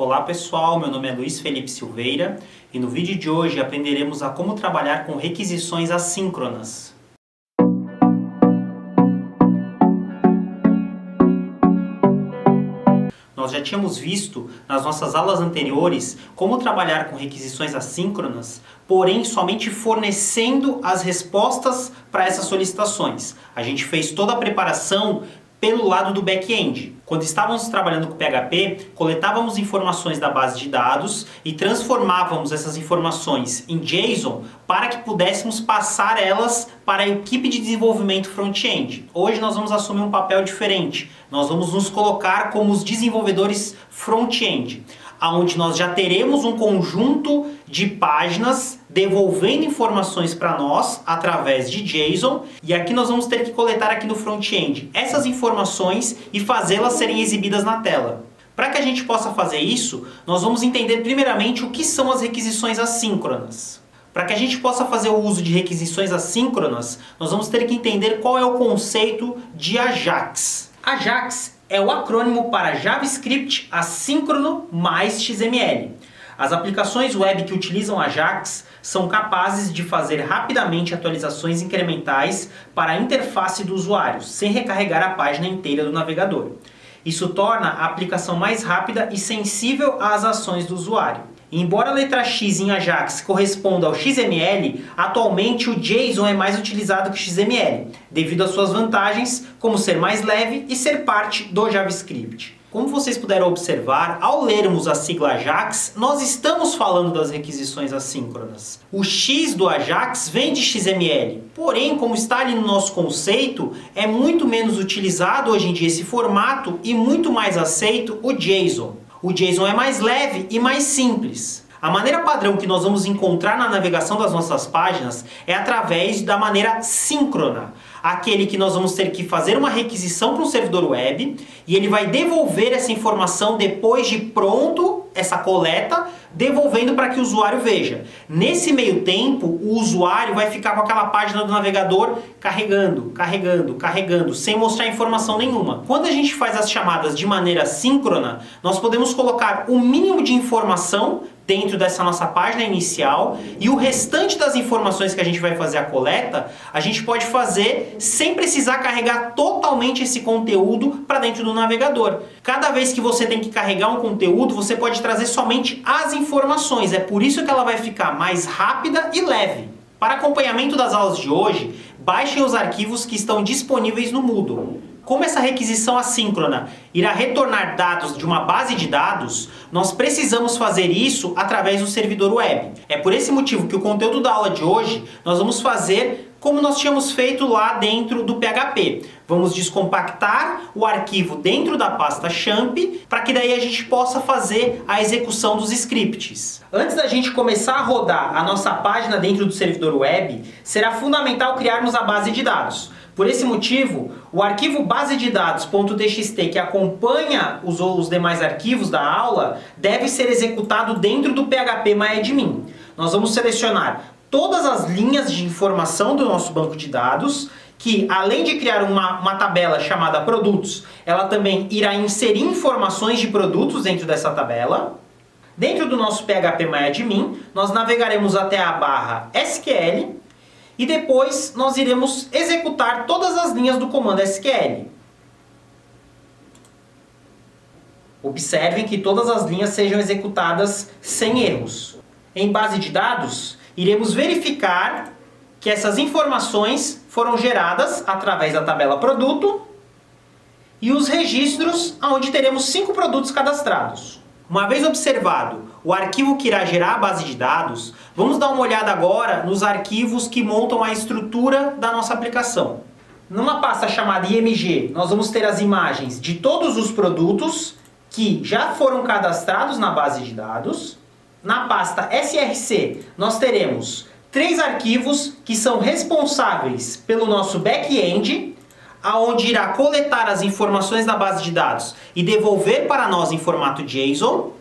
Olá pessoal, meu nome é Luiz Felipe Silveira e no vídeo de hoje aprenderemos a como trabalhar com requisições assíncronas. Nós já tínhamos visto nas nossas aulas anteriores como trabalhar com requisições assíncronas, porém somente fornecendo as respostas para essas solicitações. A gente fez toda a preparação pelo lado do back-end. Quando estávamos trabalhando com PHP, coletávamos informações da base de dados e transformávamos essas informações em JSON para que pudéssemos passar elas para a equipe de desenvolvimento front-end. Hoje nós vamos assumir um papel diferente. Nós vamos nos colocar como os desenvolvedores front-end, onde nós já teremos um conjunto de páginas devolvendo informações para nós através de JSON, e aqui nós vamos ter que coletar aqui no front-end essas informações e fazê-las serem exibidas na tela. Para que a gente possa fazer isso, nós vamos entender primeiramente o que são as requisições assíncronas. Para que a gente possa fazer o uso de requisições assíncronas, nós vamos ter que entender qual é o conceito de AJAX. AJAX é o acrônimo para JavaScript assíncrono mais XML. As aplicações web que utilizam AJAX são capazes de fazer rapidamente atualizações incrementais para a interface do usuário, sem recarregar a página inteira do navegador. Isso torna a aplicação mais rápida e sensível às ações do usuário. Embora a letra X em AJAX corresponda ao XML, atualmente o JSON é mais utilizado que o XML, devido às suas vantagens, como ser mais leve e ser parte do JavaScript. Como vocês puderam observar, ao lermos a sigla AJAX, nós estamos falando das requisições assíncronas. O X do AJAX vem de XML, porém, como está ali no nosso conceito, é muito menos utilizado hoje em dia esse formato e muito mais aceito o JSON. O JSON é mais leve e mais simples. A maneira padrão que nós vamos encontrar na navegação das nossas páginas é através da maneira síncrona. Aquele que nós vamos ter que fazer uma requisição para um servidor web e ele vai devolver essa informação depois de pronto, essa coleta, devolvendo para que o usuário veja. Nesse meio tempo, o usuário vai ficar com aquela página do navegador carregando, sem mostrar informação nenhuma. Quando a gente faz as chamadas de maneira síncrona, nós podemos colocar o mínimo de informação dentro dessa nossa página inicial e o restante das informações que a gente vai fazer a coleta, a gente pode fazer sem precisar carregar totalmente esse conteúdo para dentro do navegador. Cada vez que você tem que carregar um conteúdo, você pode trazer somente as informações. É por isso que ela vai ficar mais rápida e leve. Para acompanhamento das aulas de hoje, baixem os arquivos que estão disponíveis no Moodle. Como essa requisição assíncrona irá retornar dados de uma base de dados, nós precisamos fazer isso através do servidor web. É por esse motivo que o conteúdo da aula de hoje nós vamos fazer como nós tínhamos feito lá dentro do PHP. Vamos descompactar o arquivo dentro da pasta champ, para que daí a gente possa fazer a execução dos scripts. Antes da gente começar a rodar a nossa página dentro do servidor web, será fundamental criarmos a base de dados. Por esse motivo, o arquivo basededados.txt que acompanha os demais arquivos da aula deve ser executado dentro do phpMyAdmin. Nós vamos selecionar todas as linhas de informação do nosso banco de dados, que além de criar uma tabela chamada produtos, ela também irá inserir informações de produtos dentro dessa tabela. Dentro do nosso phpMyAdmin, nós navegaremos até a barra SQL, e depois nós iremos executar todas as linhas do comando SQL. Observem que todas as linhas sejam executadas sem erros. Em base de dados, iremos verificar que essas informações foram geradas através da tabela produto e os registros onde teremos 5 produtos cadastrados. Uma vez observado o arquivo que irá gerar a base de dados, vamos dar uma olhada agora nos arquivos que montam a estrutura da nossa aplicação. Numa pasta chamada img, nós vamos ter as imagens de todos os produtos que já foram cadastrados na base de dados. Na pasta src, nós teremos 3 arquivos que são responsáveis pelo nosso back-end, aonde irá coletar as informações da base de dados e devolver para nós em formato JSON.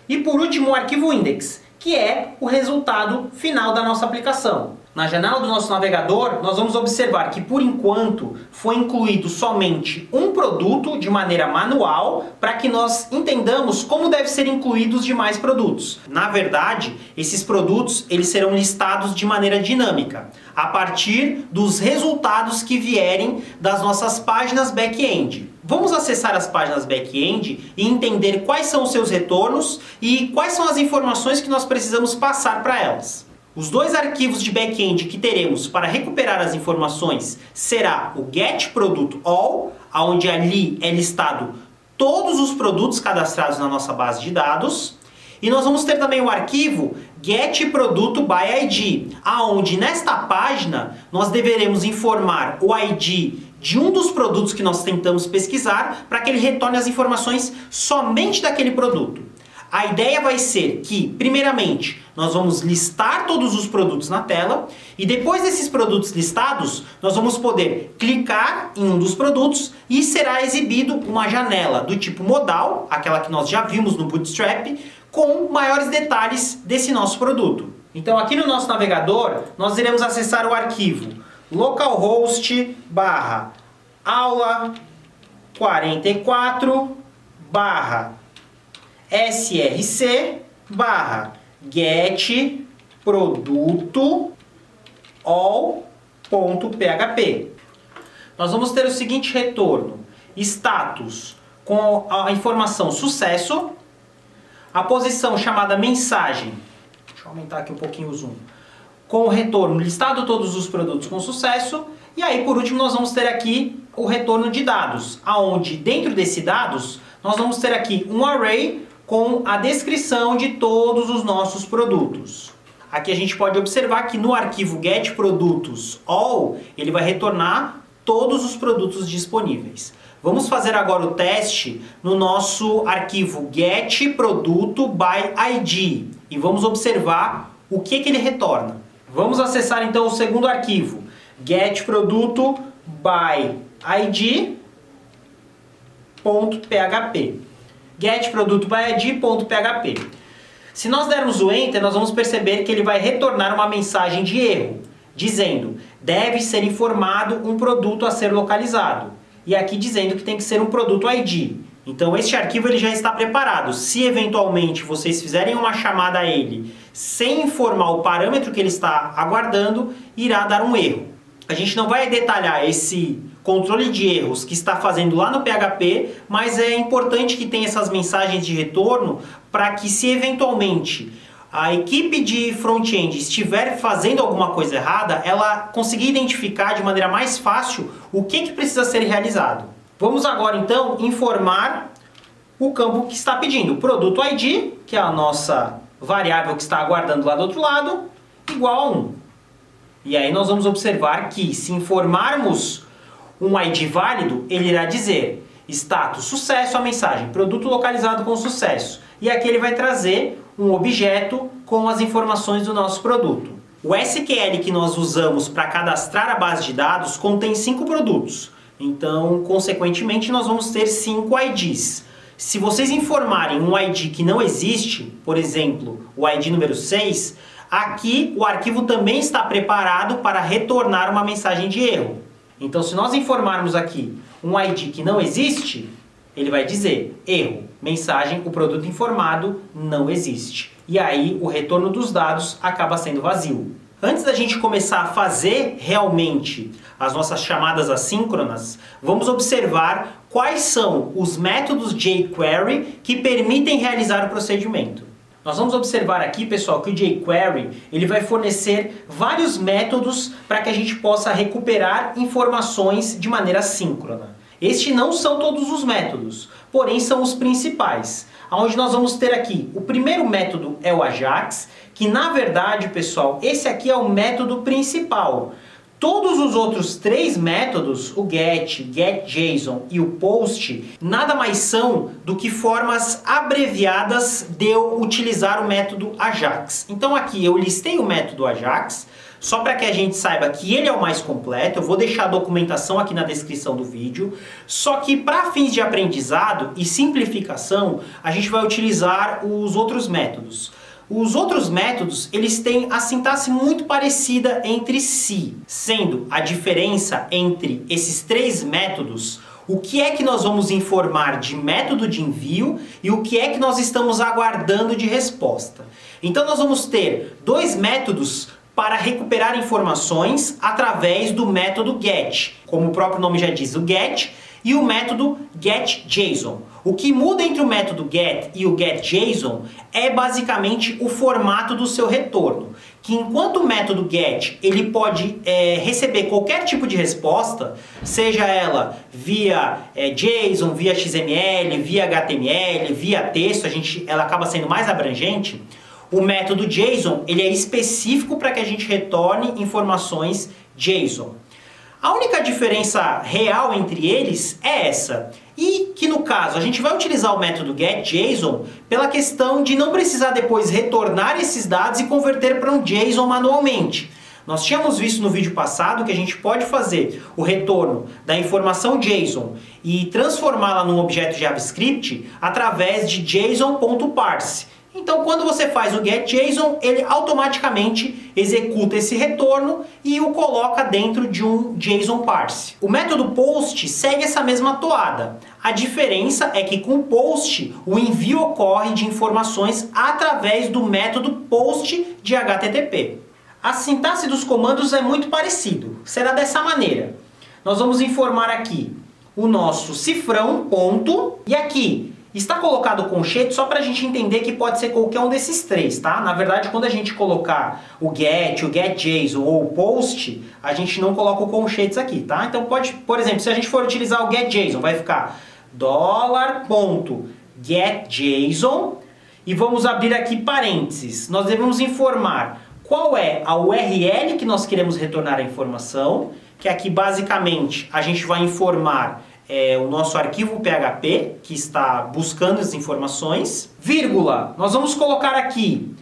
E por último o arquivo index, que é o resultado final da nossa aplicação. Na janela do nosso navegador, nós vamos observar que, por enquanto, foi incluído somente um produto de maneira manual para que nós entendamos como deve ser incluídos os demais produtos. Na verdade, esses produtos eles serão listados de maneira dinâmica, a partir dos resultados que vierem das nossas páginas back-end. Vamos acessar as páginas back-end e entender quais são os seus retornos e quais são as informações que nós precisamos passar para elas. Os dois arquivos de back-end que teremos para recuperar as informações será o getProductAll, onde ali é listado todos os produtos cadastrados na nossa base de dados. E nós vamos ter também o arquivo getProductById, onde nesta página nós deveremos informar o ID de um dos produtos que nós tentamos pesquisar para que ele retorne as informações somente daquele produto. A ideia vai ser que, primeiramente, nós vamos listar todos os produtos na tela e depois desses produtos listados, nós vamos poder clicar em um dos produtos e será exibido uma janela do tipo modal, aquela que nós já vimos no Bootstrap, com maiores detalhes desse nosso produto. Então aqui no nosso navegador, nós iremos acessar o arquivo localhost/44/getProductAll.php. Nós vamos ter o seguinte retorno: status com a informação sucesso, a posição chamada mensagem, deixa eu aumentar aqui um pouquinho o zoom, com o retorno listado todos os produtos com sucesso, e aí por último nós vamos ter aqui o retorno de dados, aonde dentro desse dados nós vamos ter aqui um array com a descrição de todos os nossos produtos. Aqui a gente pode observar que no arquivo getProductAll ele vai retornar todos os produtos disponíveis. Vamos fazer agora o teste no nosso arquivo getProductById e vamos observar o que ele retorna. Vamos acessar então o segundo arquivo, getProductById.php. getProductById.php. Se nós dermos o Enter, nós vamos perceber que ele vai retornar uma mensagem de erro, dizendo: deve ser informado um produto a ser localizado. E aqui dizendo que tem que ser um produto ID. Então este arquivo ele já está preparado. Se eventualmente vocês fizerem uma chamada a ele sem informar o parâmetro que ele está aguardando, irá dar um erro. A gente não vai detalhar esse controle de erros que está fazendo lá no PHP, mas é importante que tenha essas mensagens de retorno para que, se eventualmente a equipe de front-end estiver fazendo alguma coisa errada, ela conseguir identificar de maneira mais fácil o que precisa ser realizado. Vamos agora então informar o campo que está pedindo, produto ID, que é a nossa variável que está aguardando lá do outro lado, igual a 1. E aí nós vamos observar que, se informarmos um ID válido, ele irá dizer status sucesso, a mensagem produto localizado com sucesso. E aqui ele vai trazer um objeto com as informações do nosso produto. O SQL que nós usamos para cadastrar a base de dados contém 5 produtos. Então, consequentemente, nós vamos ter 5 IDs. Se vocês informarem um ID que não existe, por exemplo, o ID número 6, aqui o arquivo também está preparado para retornar uma mensagem de erro. Então, se nós informarmos aqui um ID que não existe, ele vai dizer erro, mensagem, o produto informado não existe. E aí o retorno dos dados acaba sendo vazio. Antes da gente começar a fazer realmente as nossas chamadas assíncronas, vamos observar quais são os métodos jQuery que permitem realizar o procedimento. Nós vamos observar aqui, pessoal, que o jQuery ele vai fornecer vários métodos para que a gente possa recuperar informações de maneira síncrona. Estes não são todos os métodos, porém são os principais. Onde nós vamos ter aqui, o primeiro método é o Ajax, que na verdade, pessoal, esse aqui é o método principal. Todos os outros 3 métodos, o get, getJSON e o post, nada mais são do que formas abreviadas de eu utilizar o método Ajax. Então aqui eu listei o método Ajax, só para que a gente saiba que ele é o mais completo. Eu vou deixar a documentação aqui na descrição do vídeo. Só que para fins de aprendizado e simplificação, a gente vai utilizar os outros métodos. Os outros métodos, eles têm a sintaxe muito parecida entre si, sendo a diferença entre esses três métodos o que é que nós vamos informar de método de envio e o que é que nós estamos aguardando de resposta. Então nós vamos ter dois métodos para recuperar informações através do método GET, como o próprio nome já diz, o GET, e o método GetJSON. O que muda entre o método GET e o GetJSON é basicamente o formato do seu retorno. Que enquanto o método GET ele pode receber qualquer tipo de resposta, seja ela via JSON, via XML, via HTML, via texto, ela acaba sendo mais abrangente. O método JSON ele é específico para que a gente retorne informações JSON. A única diferença real entre eles é essa, e que no caso a gente vai utilizar o método GetJSON pela questão de não precisar depois retornar esses dados e converter para um JSON manualmente. Nós tínhamos visto no vídeo passado que a gente pode fazer o retorno da informação JSON e transformá-la num objeto JavaScript através de JSON.parse. Então, quando você faz o GetJSON, ele automaticamente executa esse retorno e o coloca dentro de um JSON parse. O método POST segue essa mesma toada. A diferença é que com o POST, o envio ocorre de informações através do método POST de HTTP. A sintaxe dos comandos é muito parecido. Será dessa maneira. Nós vamos informar aqui o nosso cifrão, ponto, e aqui está colocado o conchete só para a gente entender que pode ser qualquer um desses três, tá? Na verdade, quando a gente colocar o get, o getJSON ou o post, a gente não coloca o conchetes aqui, tá? Então pode, por exemplo, se a gente for utilizar o getJSON, vai ficar $.getJSON e vamos abrir aqui parênteses. Nós devemos informar qual é a URL que nós queremos retornar a informação, que aqui basicamente a gente vai informar o nosso arquivo PHP, que está buscando as informações, vírgula, nós vamos colocar aqui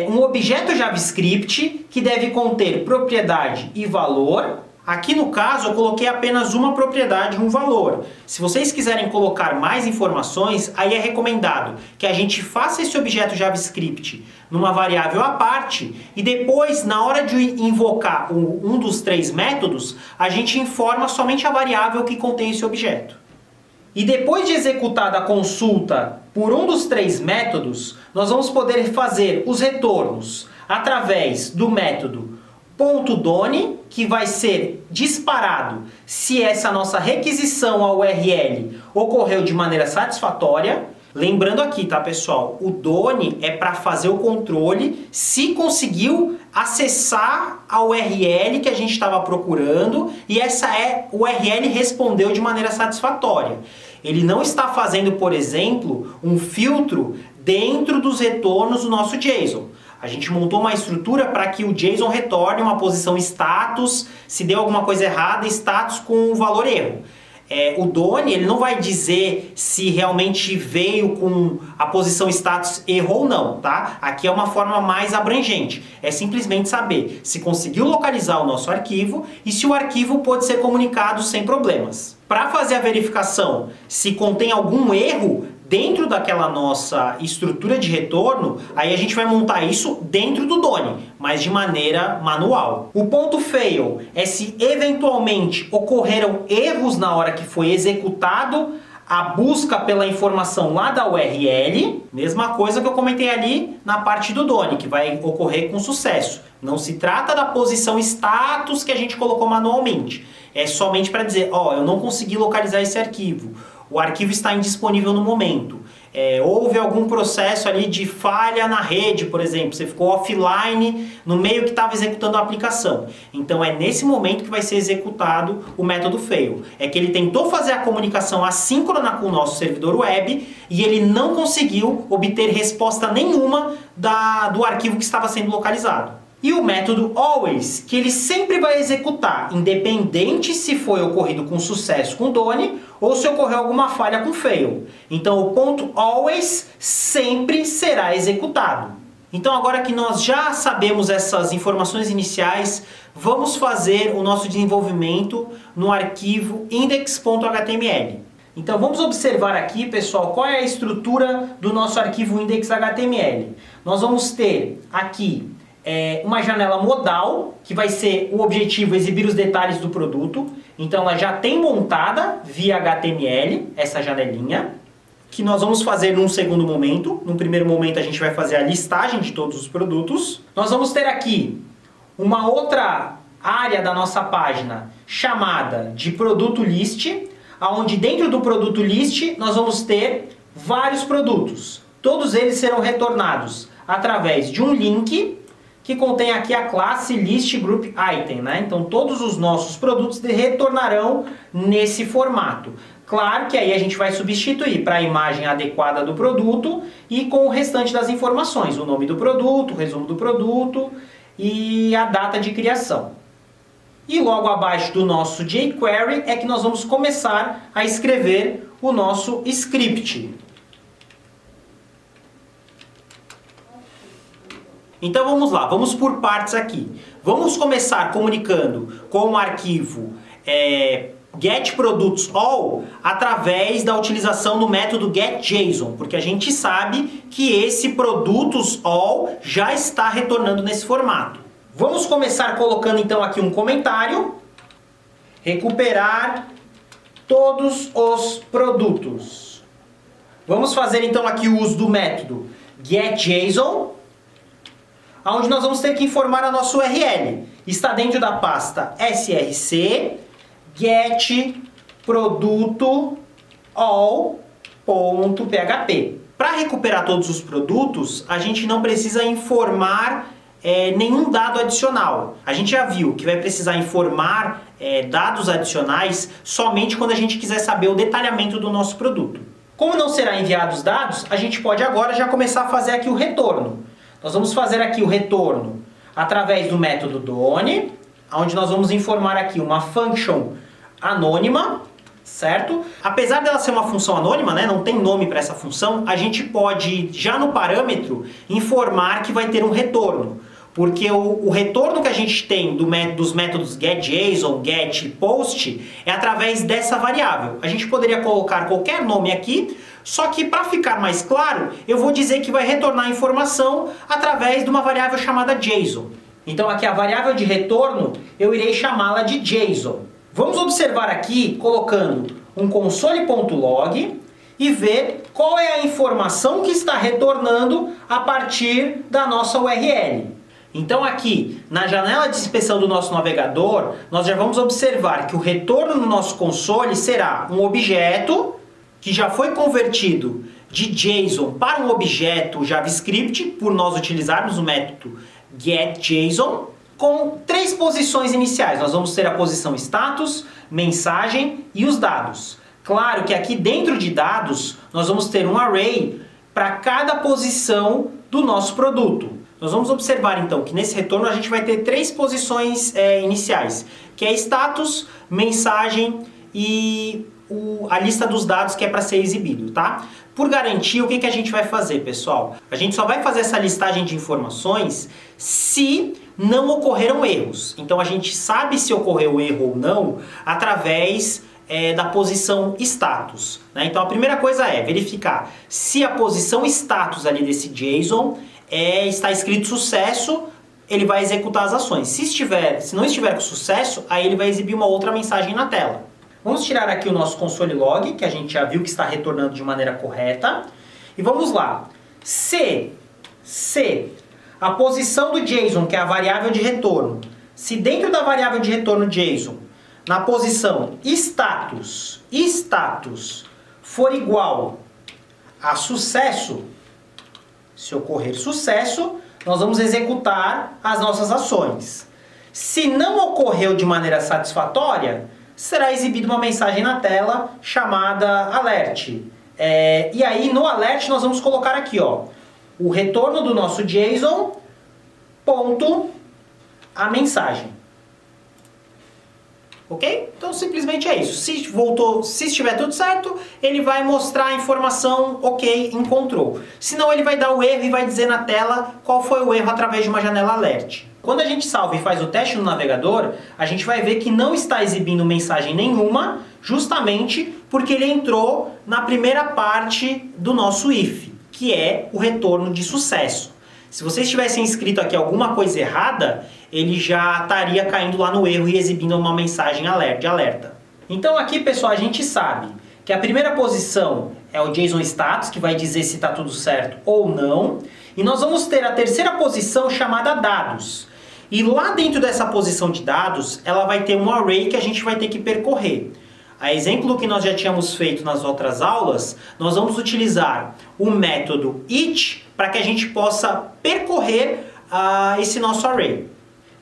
um objeto JavaScript que deve conter propriedade e valor. Aqui no caso eu coloquei apenas uma propriedade e um valor. Se vocês quiserem colocar mais informações, aí é recomendado que a gente faça esse objeto JavaScript numa variável à parte e depois, na hora de invocar um dos três métodos, a gente informa somente a variável que contém esse objeto. E depois de executada a consulta por um dos três métodos, nós vamos poder fazer os retornos através do método .done, que vai ser disparado se essa nossa requisição ao URL ocorreu de maneira satisfatória. Lembrando aqui, tá, pessoal? O done é para fazer o controle se conseguiu acessar a URL que a gente estava procurando e essa URL respondeu de maneira satisfatória. Ele não está fazendo, por exemplo, um filtro dentro dos retornos do nosso JSON. A gente montou uma estrutura para que o JSON retorne uma posição status, se deu alguma coisa errada, status com o valor erro. O done ele não vai dizer se realmente veio com a posição status erro ou não, tá? Aqui é uma forma mais abrangente. É simplesmente saber se conseguiu localizar o nosso arquivo e se o arquivo pode ser comunicado sem problemas. Para fazer a verificação se contém algum erro dentro daquela nossa estrutura de retorno, aí a gente vai montar isso dentro do done, mas de maneira manual. O ponto fail é se eventualmente ocorreram erros na hora que foi executado a busca pela informação lá da URL, mesma coisa que eu comentei ali na parte do done, que vai ocorrer com sucesso. Não se trata da posição status que a gente colocou manualmente. É somente para dizer, eu não consegui localizar esse arquivo. O arquivo está indisponível no momento. Houve algum processo ali de falha na rede, por exemplo. Você ficou offline no meio que estava executando a aplicação. Então é nesse momento que vai ser executado o método fail. É que ele tentou fazer a comunicação assíncrona com o nosso servidor web e ele não conseguiu obter resposta nenhuma do arquivo que estava sendo localizado. E o método always, que ele sempre vai executar, independente se foi ocorrido com sucesso com done ou se ocorreu alguma falha com fail. Então o ponto always sempre será executado. Então agora que nós já sabemos essas informações iniciais, vamos fazer o nosso desenvolvimento no arquivo index.html. Então vamos observar aqui, pessoal, qual é a estrutura do nosso arquivo index.html. Nós vamos ter aqui uma janela modal, que vai ser o objetivo exibir os detalhes do produto. Então ela já tem montada via HTML, essa janelinha, que nós vamos fazer num segundo momento. Num primeiro momento a gente vai fazer a listagem de todos os produtos. Nós vamos ter aqui uma outra área da nossa página chamada de produto list, onde dentro do produto list nós vamos ter vários produtos. Todos eles serão retornados através de um link que contém aqui a classe list group item, né? Então todos os nossos produtos retornarão nesse formato. Claro que aí a gente vai substituir para a imagem adequada do produto e com o restante das informações, o nome do produto, o resumo do produto e a data de criação. E logo abaixo do nosso jQuery é que nós vamos começar a escrever o nosso script. Então vamos lá, vamos por partes aqui. Vamos começar comunicando com o arquivo getProductsAll através da utilização do método getJSON, porque a gente sabe que esse produtos_all já está retornando nesse formato. Vamos começar colocando então aqui um comentário. Recuperar todos os produtos. Vamos fazer então aqui o uso do método getJSON, onde nós vamos ter que informar a nossa URL. Está dentro da pasta src getProdutoAll.php. Para recuperar todos os produtos, a gente não precisa informar nenhum dado adicional. A gente já viu que vai precisar informar dados adicionais somente quando a gente quiser saber o detalhamento do nosso produto. Como não será enviados dados, a gente pode agora já começar a fazer aqui o retorno. Nós vamos fazer aqui o retorno através do método done, onde nós vamos informar aqui uma function anônima, certo? Apesar dela ser uma função anônima, né, não tem nome para essa função, a gente pode, já no parâmetro, informar que vai ter um retorno. Porque o retorno que a gente tem dos métodos getJSON, get e post é através dessa variável. A gente poderia colocar qualquer nome aqui, só que para ficar mais claro, eu vou dizer que vai retornar a informação através de uma variável chamada JSON. Então aqui a variável de retorno, eu irei chamá-la de JSON. Vamos observar aqui, colocando um console.log e ver qual é a informação que está retornando a partir da nossa URL. Então aqui, na janela de inspeção do nosso navegador, nós já vamos observar que o retorno no nosso console será um objeto que já foi convertido de JSON para um objeto JavaScript, por nós utilizarmos o método getJSON, com 3 posições iniciais. Nós vamos ter a posição status, mensagem e os dados. Claro que aqui dentro de dados, nós vamos ter um array para cada posição do nosso produto. Nós vamos observar então que nesse retorno a gente vai ter 3 posições iniciais, que é status, mensagem e a lista dos dados que é para ser exibido, tá? Por garantia, o que a gente vai fazer, pessoal? A gente só vai fazer essa listagem de informações se não ocorreram erros. Então a gente sabe se ocorreu erro ou não através da posição status, né? Então a primeira coisa é verificar se a posição status ali desse JSON está escrito sucesso, ele vai executar as ações. Se não estiver com sucesso, aí ele vai exibir uma outra mensagem na tela. Vamos tirar aqui o nosso console log, que a gente já viu que está retornando de maneira correta. E vamos lá. Se a posição do JSON, que é a variável de retorno, se dentro da variável de retorno JSON, na posição status for igual a sucesso, se ocorrer sucesso, nós vamos executar as nossas ações. Se não ocorreu de maneira satisfatória, será exibida uma mensagem na tela chamada alert. E aí no alert nós vamos colocar aqui, ó, o retorno do nosso JSON, ponto, a mensagem. Ok? Então simplesmente é isso. Se estiver tudo certo, ele vai mostrar a informação, ok, encontrou. Senão ele vai dar o erro e vai dizer na tela qual foi o erro através de uma janela alert. Quando a gente salva e faz o teste no navegador, a gente vai ver que não está exibindo mensagem nenhuma, justamente porque ele entrou na primeira parte do nosso if, que é o retorno de sucesso. Se vocês tivessem escrito aqui alguma coisa errada, ele já estaria caindo lá no erro e exibindo uma mensagem de alerta. Então aqui, pessoal, a gente sabe que a primeira posição é o JSON status, que vai dizer se está tudo certo ou não. E nós vamos ter a terceira posição chamada dados. E lá dentro dessa posição de dados, ela vai ter um array que a gente vai ter que percorrer. A exemplo do que nós já tínhamos feito nas outras aulas, nós vamos utilizar o método each para que a gente possa percorrer esse nosso array.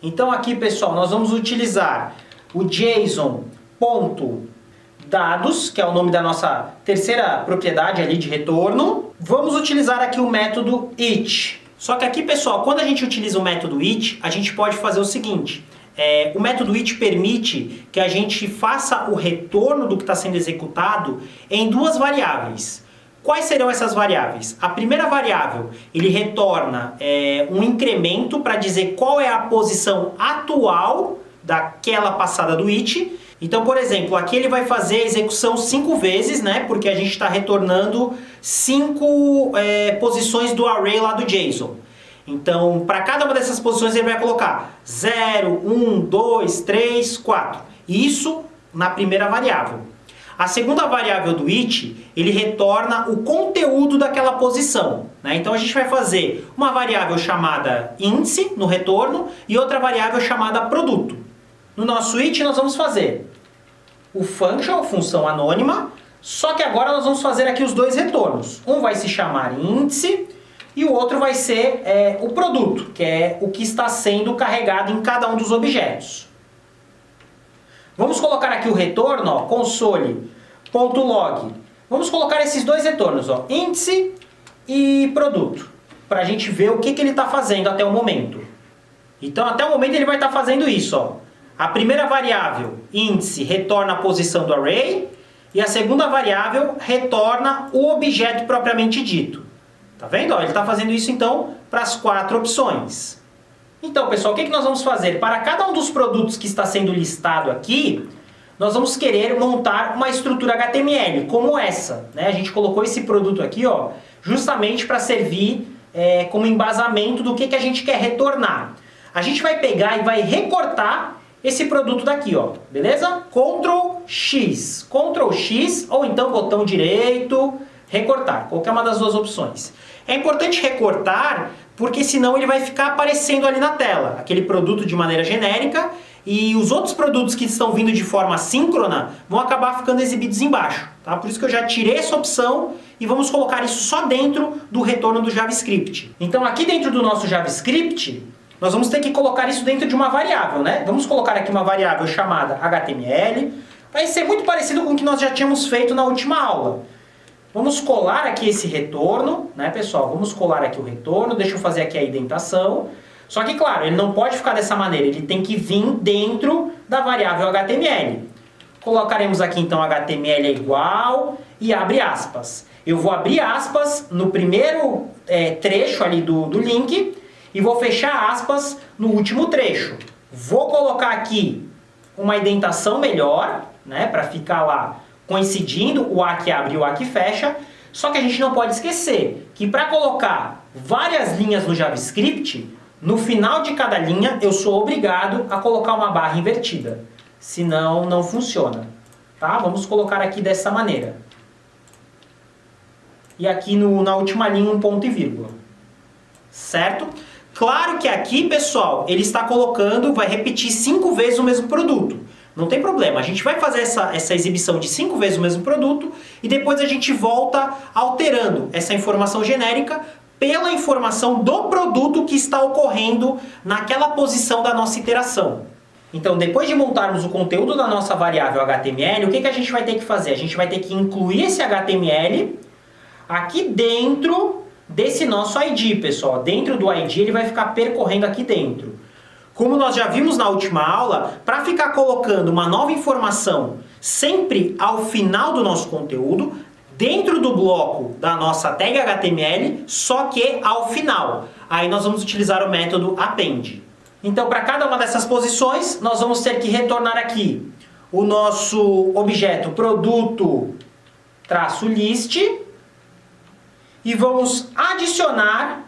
Então aqui, pessoal, nós vamos utilizar o JSON.dados, que é o nome da nossa terceira propriedade ali de retorno. Vamos utilizar aqui o método each. Só que aqui, pessoal, quando a gente utiliza o método each, a gente pode fazer o seguinte. O método each permite que a gente faça o retorno do que está sendo executado em duas variáveis. Quais serão essas variáveis? A primeira variável, ele retorna um incremento para dizer qual é a posição atual daquela passada do each. Então, por exemplo, aqui ele vai fazer a execução 5 vezes, né? Porque a gente está retornando 5 posições do array lá do JSON. Então, para cada uma dessas posições ele vai colocar 0, 1, 2, 3, 4. Isso na primeira variável. A segunda variável do each, ele retorna o conteúdo daquela posição, né? Então a gente vai fazer uma variável chamada índice no retorno e outra variável chamada produto. No nosso each nós vamos fazer o function, função anônima, só que agora nós vamos fazer aqui os dois retornos. Um vai se chamar índice e o outro vai ser o produto, que é o que está sendo carregado em cada um dos objetos. Vamos colocar aqui o retorno, ó, console.log. Vamos colocar esses dois retornos, ó, índice e produto, para a gente ver o que ele está fazendo até o momento. Então, até o momento ele vai estar fazendo isso, ó. A primeira variável, índice, retorna a posição do array e a segunda variável retorna o objeto propriamente dito. Tá vendo? Ó, ele está fazendo isso, então, para as 4 opções. Então, pessoal, o que nós vamos fazer? Para cada um dos produtos que está sendo listado aqui, nós vamos querer montar uma estrutura HTML, como essa, né? A gente colocou esse produto aqui, ó, justamente para servir como embasamento do que a gente quer retornar. A gente vai pegar e vai recortar esse produto daqui, ó, beleza? Ctrl X ou então botão direito, recortar, qualquer uma das duas opções. É importante recortar porque senão ele vai ficar aparecendo ali na tela, aquele produto de maneira genérica, e os outros produtos que estão vindo de forma síncrona vão acabar ficando exibidos embaixo, tá? Por isso que eu já tirei essa opção e vamos colocar isso só dentro do retorno do JavaScript. Então aqui dentro do nosso JavaScript, nós vamos ter que colocar isso dentro de uma variável, né? Vamos colocar aqui uma variável chamada HTML. Vai ser muito parecido com o que nós já tínhamos feito na última aula. Vamos colar aqui esse retorno, né, pessoal? Vamos colar aqui o retorno, deixa eu fazer aqui a indentação. Só que, claro, ele não pode ficar dessa maneira, ele tem que vir dentro da variável HTML. Colocaremos aqui, então, HTML é igual e abre aspas. Eu vou abrir aspas no primeiro trecho ali do link e vou fechar aspas no último trecho. Vou colocar aqui uma indentação melhor, né, para ficar lá coincidindo o A que abre e o A que fecha, só que a gente não pode esquecer que para colocar várias linhas no JavaScript, no final de cada linha eu sou obrigado a colocar uma barra invertida, senão não funciona. Tá? Vamos colocar aqui dessa maneira. E aqui na última linha um ponto e vírgula. Certo? Claro que aqui, pessoal, ele está colocando, vai repetir 5 vezes o mesmo produto. Não tem problema, a gente vai fazer essa exibição de 5 vezes o mesmo produto e depois a gente volta alterando essa informação genérica pela informação do produto que está ocorrendo naquela posição da nossa iteração. Então, depois de montarmos o conteúdo da nossa variável HTML, o que a gente vai ter que fazer? A gente vai ter que incluir esse HTML aqui dentro desse nosso ID, pessoal. Dentro do ID ele vai ficar percorrendo aqui dentro. Como nós já vimos na última aula, para ficar colocando uma nova informação sempre ao final do nosso conteúdo, dentro do bloco da nossa tag HTML, só que ao final. Aí nós vamos utilizar o método append. Então, para cada uma dessas posições, nós vamos ter que retornar aqui o nosso objeto produto-list e vamos adicionar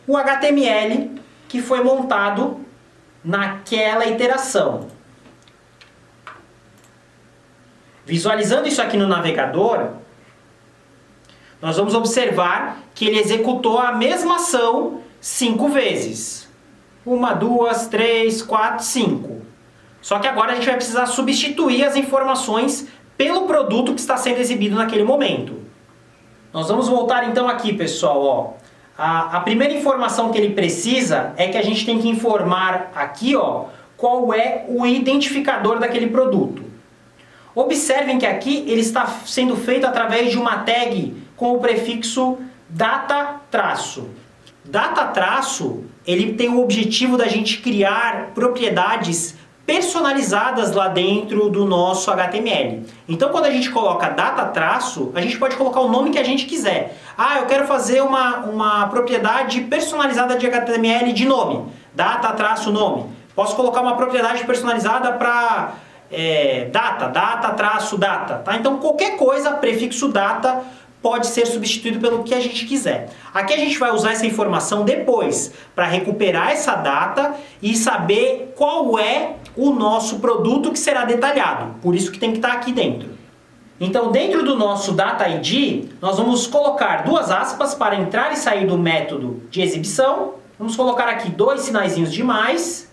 o HTML que foi montado naquela iteração. Visualizando isso aqui no navegador, nós vamos observar que ele executou a mesma ação 5 vezes. 1, 2, 3, 4, 5. Só que agora a gente vai precisar substituir as informações pelo produto que está sendo exibido naquele momento. Nós vamos voltar então aqui, pessoal. Ó. A primeira informação que ele precisa é que a gente tem que informar aqui, ó, qual é o identificador daquele produto. Observem que aqui ele está sendo feito através de uma tag com o prefixo data-. Data-, ele tem o objetivo da gente criar propriedades personalizadas lá dentro do nosso HTML. Então, quando a gente coloca data-, a gente pode colocar o nome que a gente quiser. Ah, eu quero fazer uma propriedade personalizada de HTML de nome. Data-nome. Posso colocar uma propriedade personalizada para data. Tá? Então, qualquer coisa, prefixo data, pode ser substituído pelo que a gente quiser. Aqui a gente vai usar essa informação depois para recuperar essa data e saber qual é o nosso produto que será detalhado. Por isso que tem que estar aqui dentro. Então, dentro do nosso data.id, nós vamos colocar 2 aspas para entrar e sair do método de exibição. Vamos colocar aqui 2 sinaizinhos de mais.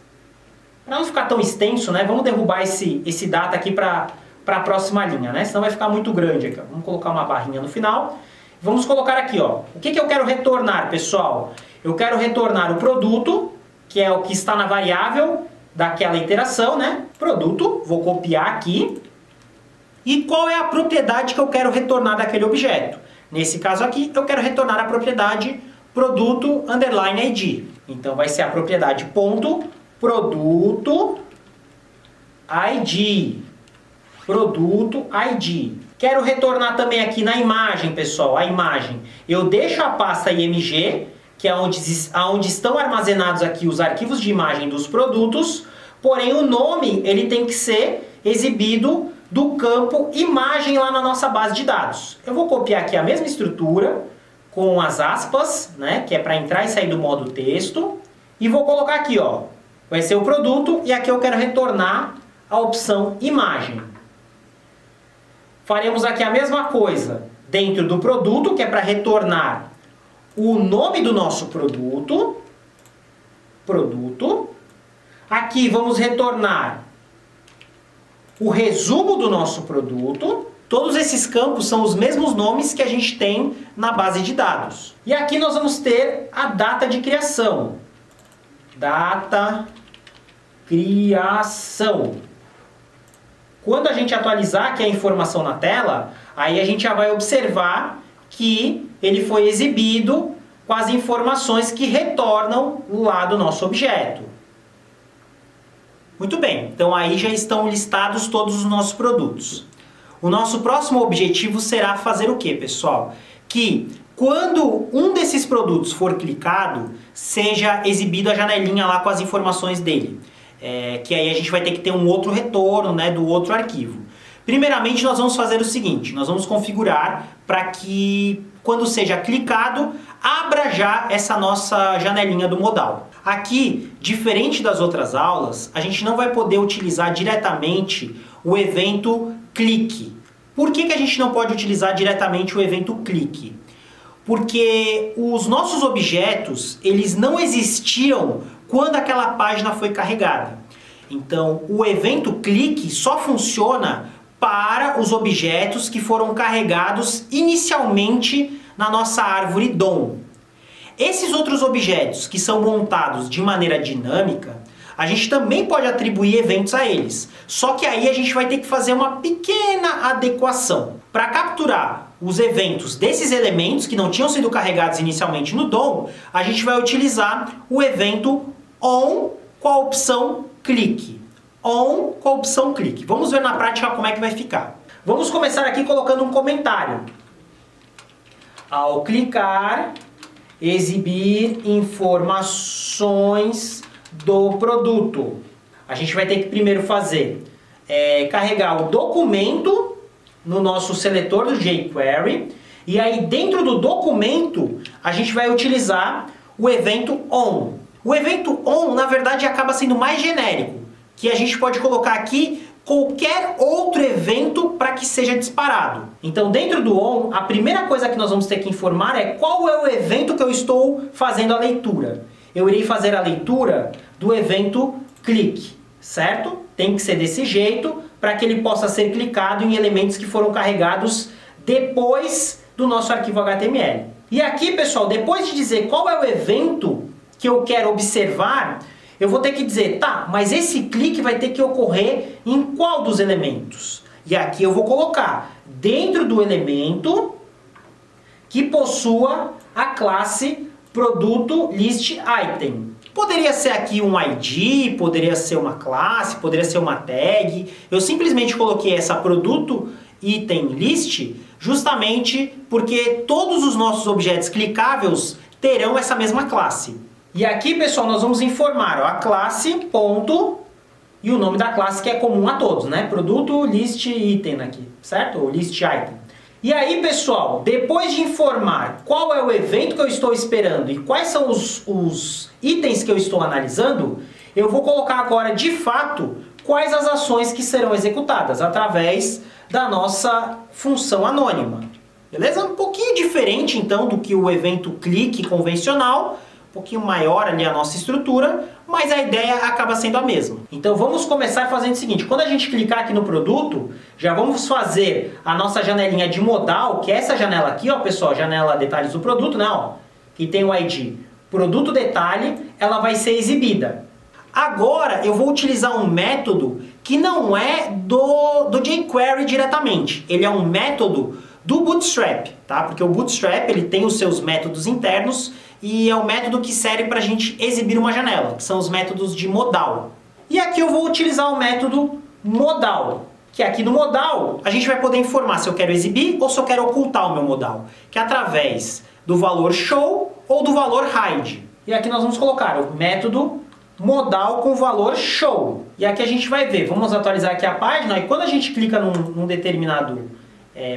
Para não ficar tão extenso, né? Vamos derrubar esse data aqui para a próxima linha, né? Senão vai ficar muito grande aqui. Ó. Vamos colocar uma barrinha no final. Vamos colocar aqui, ó. O que eu quero retornar, pessoal? Eu quero retornar o produto, que é o que está na variável daquela iteração, né? Produto, vou copiar aqui. E qual é a propriedade que eu quero retornar daquele objeto? Nesse caso aqui, eu quero retornar a propriedade produto_id. Então vai ser a propriedade .produto_id. Produto ID. Quero retornar também aqui na imagem, pessoal, a imagem. Eu deixo a pasta IMG, que é onde estão armazenados aqui os arquivos de imagem dos produtos, porém o nome ele tem que ser exibido do campo imagem lá na nossa base de dados. Eu vou copiar aqui a mesma estrutura com as aspas, né, que é para entrar e sair do modo texto, e vou colocar aqui, ó, vai ser o produto e aqui eu quero retornar a opção imagem. Faremos aqui a mesma coisa dentro do produto, que é para retornar o nome do nosso produto. Aqui vamos retornar o resumo do nosso produto. Todos esses campos são os mesmos nomes que a gente tem na base de dados. E aqui nós vamos ter a data de criação. Data criação. Quando a gente atualizar aqui a informação na tela, aí a gente já vai observar que ele foi exibido com as informações que retornam lá do nosso objeto. Muito bem, então aí já estão listados todos os nossos produtos. O nosso próximo objetivo será fazer o que, pessoal? Que quando um desses produtos for clicado, seja exibida a janelinha lá com as informações dele. Que aí a gente vai ter que ter um outro retorno, né, do outro arquivo. Primeiramente, nós vamos fazer o seguinte, nós vamos configurar para que, quando seja clicado, abra já essa nossa janelinha do modal. Aqui, diferente das outras aulas, a gente não vai poder utilizar diretamente o evento clique. Por que a gente não pode utilizar diretamente o evento clique? Porque os nossos objetos, eles não existiam quando aquela página foi carregada. Então, o evento clique só funciona para os objetos que foram carregados inicialmente na nossa árvore DOM. Esses outros objetos que são montados de maneira dinâmica, a gente também pode atribuir eventos a eles. Só que aí a gente vai ter que fazer uma pequena adequação. Para capturar os eventos desses elementos que não tinham sido carregados inicialmente no DOM, a gente vai utilizar o evento on com a opção clique. On com a opção clique. Vamos ver na prática como é que vai ficar. Vamos começar aqui colocando um comentário. Ao clicar, exibir informações do produto. A gente vai ter que primeiro fazer carregar o documento no nosso seletor do jQuery, e aí dentro do documento a gente vai utilizar o evento on. O evento on, na verdade, acaba sendo mais genérico, que a gente pode colocar aqui qualquer outro evento para que seja disparado. Então, dentro do on, a primeira coisa que nós vamos ter que informar é qual é o evento que eu estou fazendo a leitura. Eu irei fazer a leitura do evento click, certo? Tem que ser desse jeito para que ele possa ser clicado em elementos que foram carregados depois do nosso arquivo HTML. E aqui, pessoal, depois de dizer qual é o evento que eu quero observar, eu vou ter que dizer, tá, mas esse clique vai ter que ocorrer em qual dos elementos? E aqui eu vou colocar dentro do elemento que possua a classe produto list item. Poderia ser aqui um ID, poderia ser uma classe, poderia ser uma tag. Eu simplesmente coloquei essa produto item list justamente porque todos os nossos objetos clicáveis terão essa mesma classe. E aqui, pessoal, nós vamos informar a classe, ponto, e o nome da classe que é comum a todos, né? Produto list item aqui, certo? Ou list item. E aí, pessoal, depois de informar qual é o evento que eu estou esperando e quais são os itens que eu estou analisando, eu vou colocar agora, de fato, quais as ações que serão executadas através da nossa função anônima. Beleza? Um pouquinho diferente, então, do que o evento clique convencional, um pouquinho maior ali a nossa estrutura, mas a ideia acaba sendo a mesma. Então vamos começar fazendo o seguinte, quando a gente clicar aqui no produto, já vamos fazer a nossa janelinha de modal, que é essa janela aqui, ó, pessoal, janela detalhes do produto, né, ó, que tem o ID produto detalhe, ela vai ser exibida. Agora eu vou utilizar um método que não é do jQuery diretamente, ele é um método do Bootstrap, tá? Porque o Bootstrap ele tem os seus métodos internos e é o método que serve para a gente exibir uma janela, que são os métodos de modal. E aqui eu vou utilizar o método modal, que aqui no modal a gente vai poder informar se eu quero exibir ou se eu quero ocultar o meu modal, que é através do valor show ou do valor hide. E aqui nós vamos colocar o método modal com valor show. E aqui a gente vai ver, vamos atualizar aqui a página, e quando a gente clica num determinado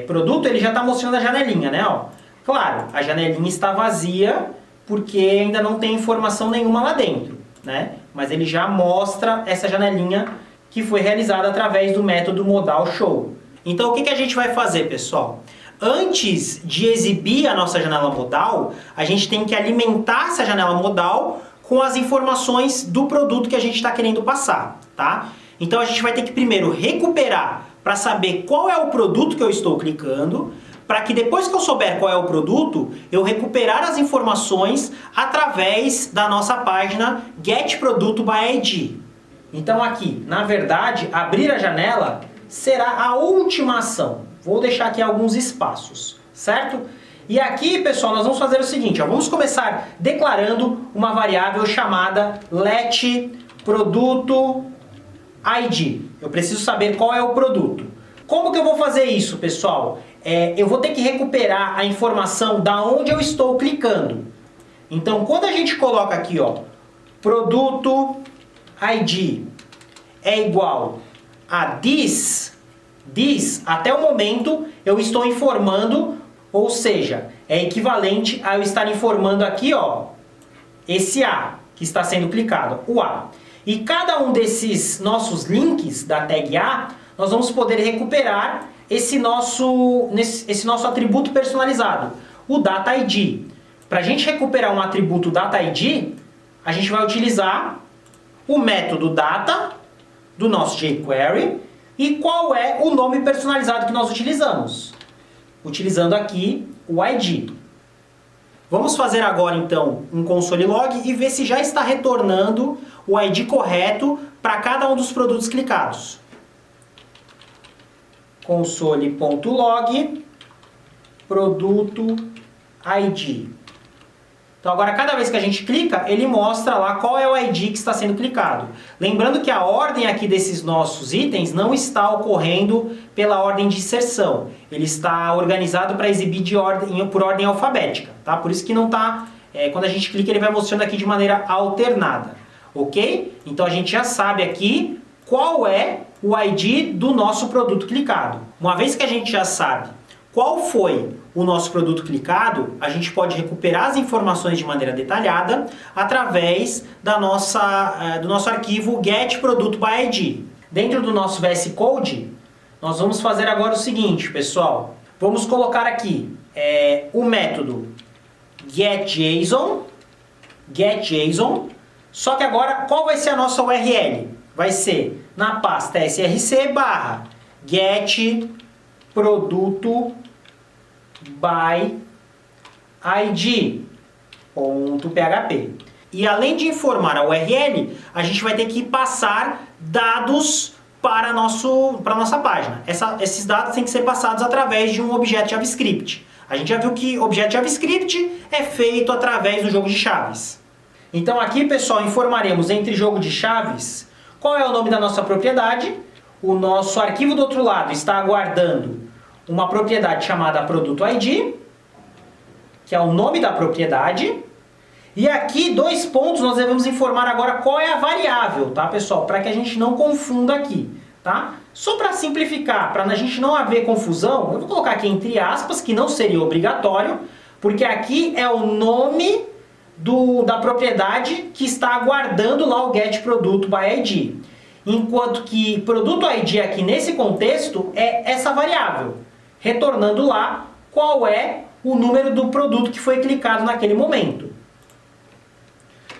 produto, ele já está mostrando a janelinha, né? Ó. Claro, a janelinha está vazia porque ainda não tem informação nenhuma lá dentro, né? Mas ele já mostra essa janelinha que foi realizada através do método modal show. Então o que a gente vai fazer, pessoal? Antes de exibir a nossa janela modal, a gente tem que alimentar essa janela modal com as informações do produto que a gente está querendo passar, tá? Então a gente vai ter que primeiro recuperar para saber qual é o produto que eu estou clicando, para que depois que eu souber qual é o produto, eu recuperar as informações através da nossa página getProdutoById. Então aqui, na verdade, abrir a janela será a última ação. Vou deixar aqui alguns espaços, certo? E aqui, pessoal, nós vamos fazer o seguinte, ó, vamos começar declarando uma variável chamada letProdutoId. Eu preciso saber qual é o produto. Como que eu vou fazer isso, pessoal? Eu vou ter que recuperar a informação da onde eu estou clicando. Então, quando a gente coloca aqui, ó, produto ID é igual a this, até o momento eu estou informando, ou seja, é equivalente a eu estar informando aqui, ó, esse A que está sendo clicado, o A. E cada um desses nossos links da tag A, nós vamos poder recuperar esse nosso atributo personalizado, o Data ID. Para a gente recuperar um atributo Data ID, a gente vai utilizar o método data do nosso jQuery e qual é o nome personalizado que nós utilizamos. Utilizando aqui o ID. Vamos fazer agora então um console log e ver se já está retornando o ID correto para cada um dos produtos clicados. Console.log produto ID. Então agora cada vez que a gente clica, ele mostra lá qual é o ID que está sendo clicado. Lembrando que a ordem aqui desses nossos itens não está ocorrendo pela ordem de inserção. Ele está organizado para exibir por ordem alfabética, tá? Por isso que não está, quando a gente clica ele vai mostrando aqui de maneira alternada, ok? Então a gente já sabe aqui qual é o ID do nosso produto clicado. Uma vez que a gente já sabe qual foi o nosso produto clicado, a gente pode recuperar as informações de maneira detalhada através do nosso arquivo getProdutoById. Dentro do nosso VS Code, nós vamos fazer agora o seguinte, pessoal. Vamos colocar aqui o método getJSON, só que agora qual vai ser a nossa URL? Vai ser na pasta src barra getProdutoById.php. E além de informar a URL, a gente vai ter que passar dados para a nossa página. Esses dados têm que ser passados através de um objeto JavaScript. A gente já viu que objeto JavaScript é feito através do jogo de chaves. Então aqui, pessoal, informaremos entre jogo de chaves qual é o nome da nossa propriedade. O nosso arquivo do outro lado está aguardando uma propriedade chamada ProdutoID, que é o nome da propriedade. E aqui, 2 pontos, nós devemos informar agora qual é a variável, tá, pessoal? Para que a gente não confunda aqui, tá? Só para simplificar, para a gente não haver confusão, eu vou colocar aqui entre aspas, que não seria obrigatório, porque aqui é o nome da propriedade que está aguardando lá o getProdutoById. Enquanto que ProdutoID aqui nesse contexto é essa variável, retornando lá qual é o número do produto que foi clicado naquele momento.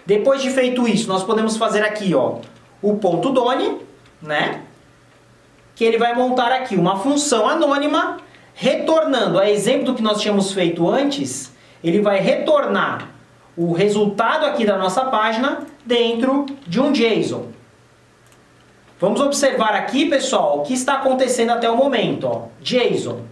Depois de feito isso, nós podemos fazer aqui, ó, o ponto .done, né? Que ele vai montar aqui uma função anônima, retornando, a exemplo do que nós tínhamos feito antes, ele vai retornar o resultado aqui da nossa página dentro de um JSON. Vamos observar aqui, pessoal, o que está acontecendo até o momento, ó, JSON.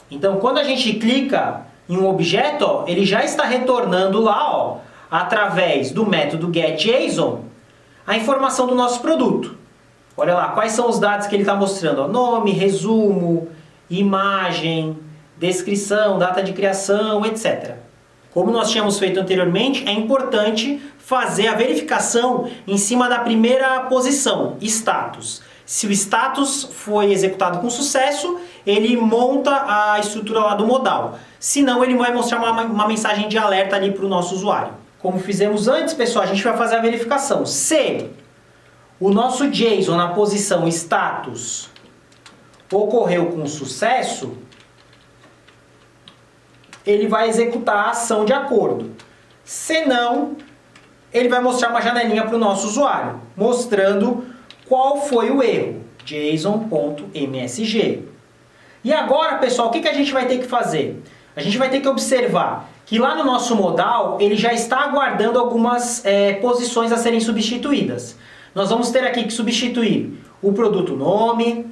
Então, quando a gente clica em um objeto, ó, ele já está retornando lá, ó, através do método getJSON, a informação do nosso produto. Olha lá, quais são os dados que ele está mostrando? Ó, nome, resumo, imagem, descrição, data de criação, etc. Como nós tínhamos feito anteriormente, é importante fazer a verificação em cima da primeira posição, status. Se o status foi executado com sucesso, ele monta a estrutura lá do modal. Se não, ele vai mostrar uma mensagem de alerta ali para o nosso usuário. Como fizemos antes, pessoal, a gente vai fazer a verificação. Se o nosso JSON na posição status ocorreu com sucesso, ele vai executar a ação de acordo. Se não, ele vai mostrar uma janelinha para o nosso usuário, mostrando qual foi o erro, json.msg. E agora, pessoal, o que a gente vai ter que fazer? A gente vai ter que observar que lá no nosso modal, ele já está aguardando algumas posições a serem substituídas. Nós vamos ter aqui que substituir o produto nome,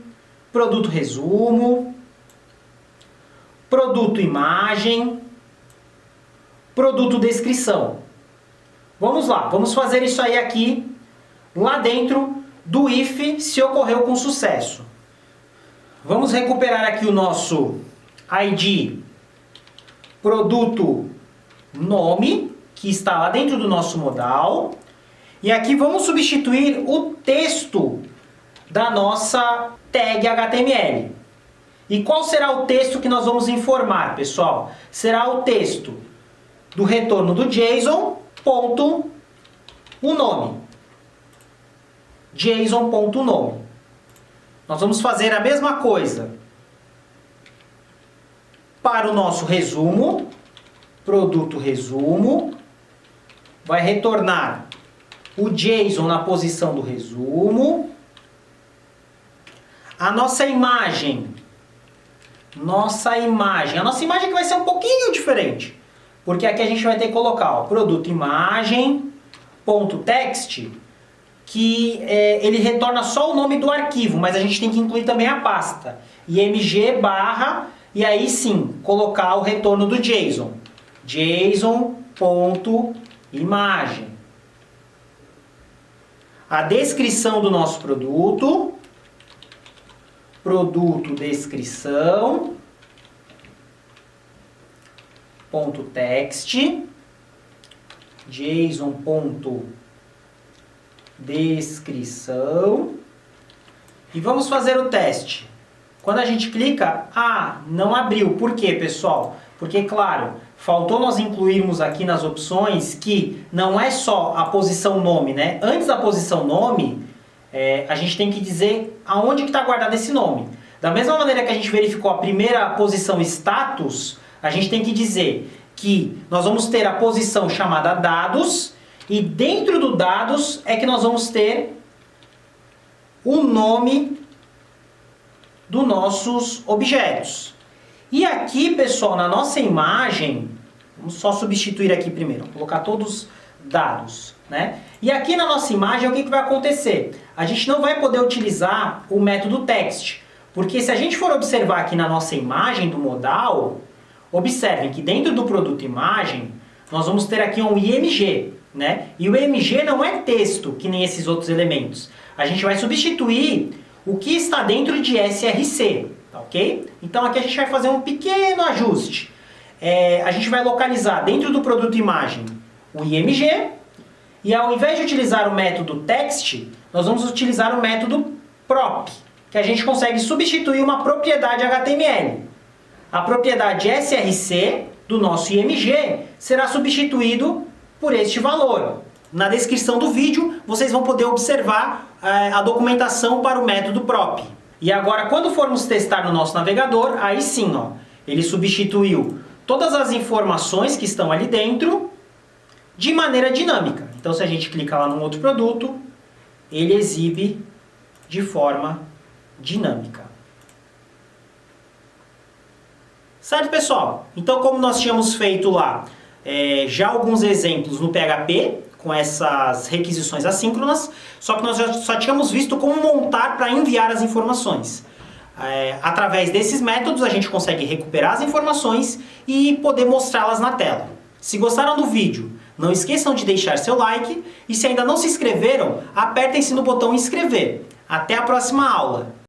produto resumo, produto imagem, produto descrição. Vamos lá, vamos fazer isso aí aqui, lá dentro do if, se ocorreu com sucesso. Vamos recuperar aqui o nosso ID produto nome, que está lá dentro do nosso modal. E aqui vamos substituir o texto da nossa tag HTML. E qual será o texto que nós vamos informar, pessoal? Será o texto do retorno do JSON, ponto, o nome. JSON.nome. Nós vamos fazer a mesma coisa para o nosso resumo, produto resumo, vai retornar o JSON na posição do resumo, a nossa imagem que vai ser um pouquinho diferente, porque aqui a gente vai ter que colocar o produto imagem.text, que ele retorna só o nome do arquivo, mas a gente tem que incluir também a pasta, img barra, e aí sim, colocar o retorno do JSON, json.imagem. A descrição do nosso produto, produto descrição, ponto text, json.descrição, E vamos fazer o teste. Quando a gente clica, não abriu. Por quê, pessoal? Porque, claro, faltou nós incluirmos aqui nas opções que não é só a posição nome, né? Antes da posição nome, a gente tem que dizer aonde que está guardado esse nome. Da mesma maneira que a gente verificou a primeira posição status, a gente tem que dizer que nós vamos ter a posição chamada dados e dentro do dados é que nós vamos ter o nome dos nossos objetos. E aqui, pessoal, na nossa imagem, vamos só substituir aqui primeiro, colocar todos dados, né? E aqui na nossa imagem, o que vai acontecer? A gente não vai poder utilizar o método text, porque se a gente for observar aqui na nossa imagem do modal, observem que dentro do produto imagem, nós vamos ter aqui um IMG, né? E o IMG não é texto, que nem esses outros elementos. A gente vai substituir o que está dentro de SRC, tá ok? Então aqui a gente vai fazer um pequeno ajuste. A gente vai localizar dentro do produto imagem o IMG e ao invés de utilizar o método text, nós vamos utilizar o método prop, que a gente consegue substituir uma propriedade HTML. A propriedade SRC do nosso IMG será substituído por este valor. Na descrição do vídeo vocês vão poder observar a documentação para o método prop. E agora, quando formos testar no nosso navegador, aí sim, ele substituiu todas as informações que estão ali dentro de maneira dinâmica. Então, se a gente clica lá num outro produto, ele exibe de forma dinâmica. Certo, pessoal? Então, como nós tínhamos feito lá já alguns exemplos no PHP, com essas requisições assíncronas, só que nós só tínhamos visto como montar para enviar as informações. Através desses métodos a gente consegue recuperar as informações e poder mostrá-las na tela. Se gostaram do vídeo, não esqueçam de deixar seu like e se ainda não se inscreveram, apertem-se no botão inscrever. Até a próxima aula!